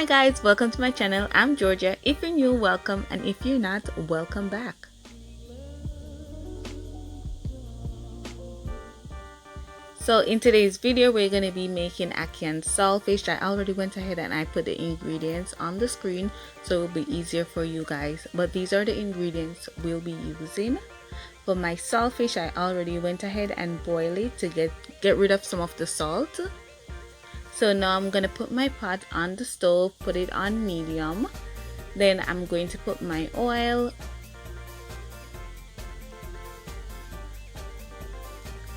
Hi guys, welcome to my channel. I'm Georgia. If you're new, welcome, and if you're not, welcome back. So in today's video, we're going to be making ackee and saltfish. I already went ahead and I put the ingredients on the screen so it will be easier for you guys. But these are the ingredients we'll be using. For my saltfish, I already went ahead and boiled it to get rid of some of the salt. So now I'm going to put my pot on the stove, put it on medium. Then I'm going to put my oil.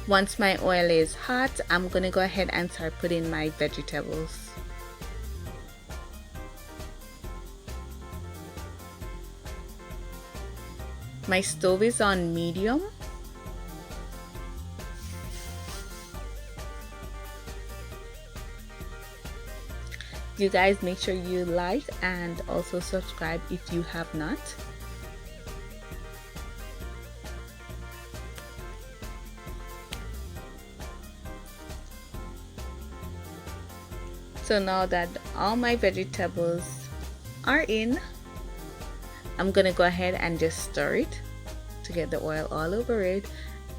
Once my oil is hot, I'm going to go ahead and start putting my vegetables. My stove is on medium. You guys make sure you like and also subscribe if you have not. So now that all my vegetables are in, I'm gonna go ahead and just stir it to get the oil all over it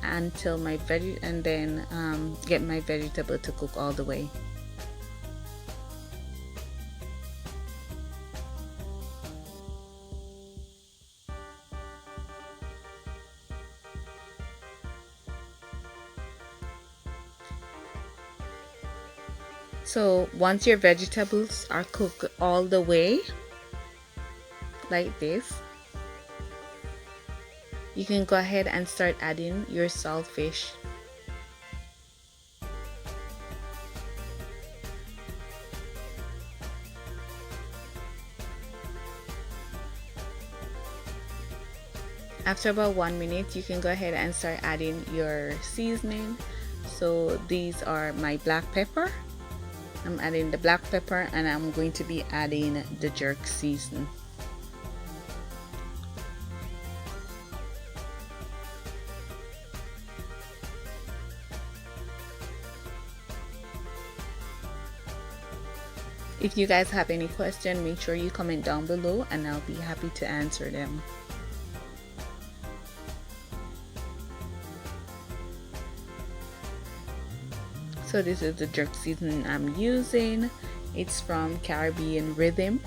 until my and then get my vegetable to cook all the way. So once your vegetables are cooked all the way like this, you can go ahead and start adding your saltfish. After about 1 minute, you can go ahead and start adding your seasoning. So these are my black pepper. I'm adding the black pepper and I'm going to be adding the jerk season. If you guys have any question, make sure you comment down below and I'll be happy to answer them. So this is the jerk seasoning I'm using. It's from Caribbean Rhythm.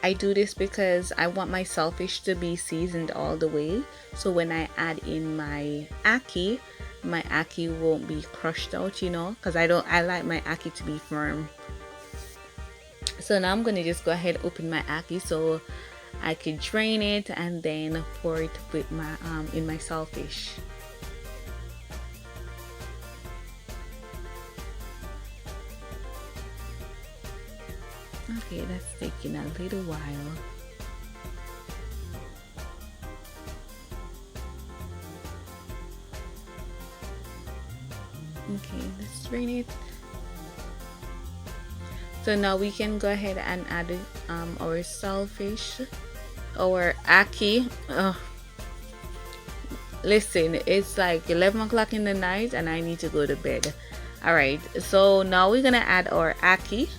I do this because I want my saltfish to be seasoned all the way. So when I add in my ackee won't be crushed out, you know, because I like my ackee to be firm. So now I'm gonna just go ahead open my ackee so I can drain it and then pour it with my in my saltfish. Okay, that's taking a little while. Okay, let's drain it. So now we can go ahead and add our saltfish, our ackee. Listen, it's like 11 o'clock in the night and I need to go to bed. Alright, so now we're gonna add our ackee.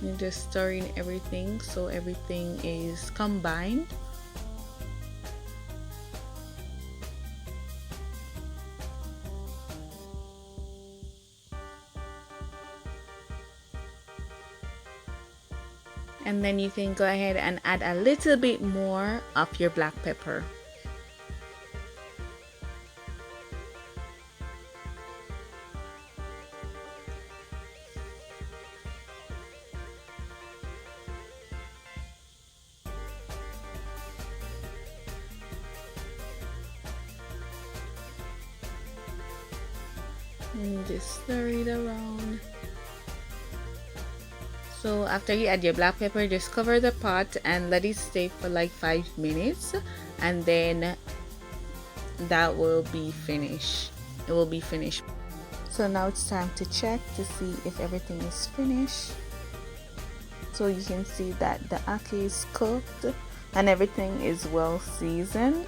You're just stirring everything so everything is combined. And then you can go ahead and add a little bit more of your black pepper. And just stir it around So after you add your black pepper, just cover the pot and let it stay for like 5 minutes, and then that will be finished. It will be finished. So now it's time to check to see if everything is finished. So you can see that the ackee is cooked and everything is well seasoned.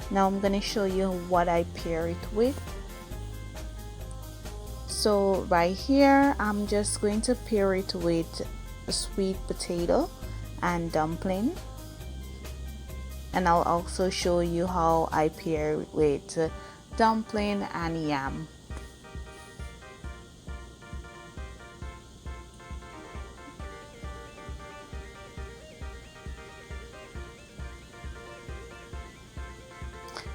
Now I'm gonna show you what I pair it with. So right here I'm just going to pair it with sweet potato and dumpling, and I'll also show you how I pair it with dumpling and yam.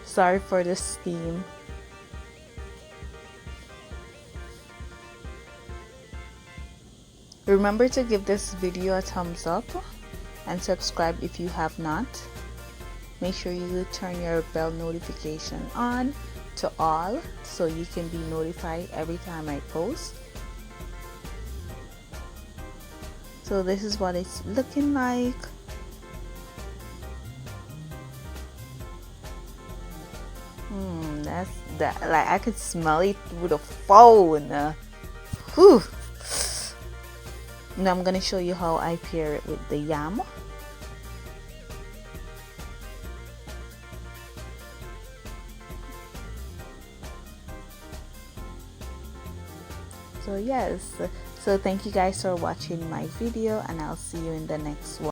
Sorry for the steam. Remember to give this video a thumbs up and subscribe if you have not. Make sure you turn your bell notification on to all so you can be notified every time I post. So this is what it's looking like. That's that, like I could smell it through the phone. Whew. Now I'm gonna show you how I pair it with the yam. So yes, so thank you guys for watching my video, and I'll see you in the next one.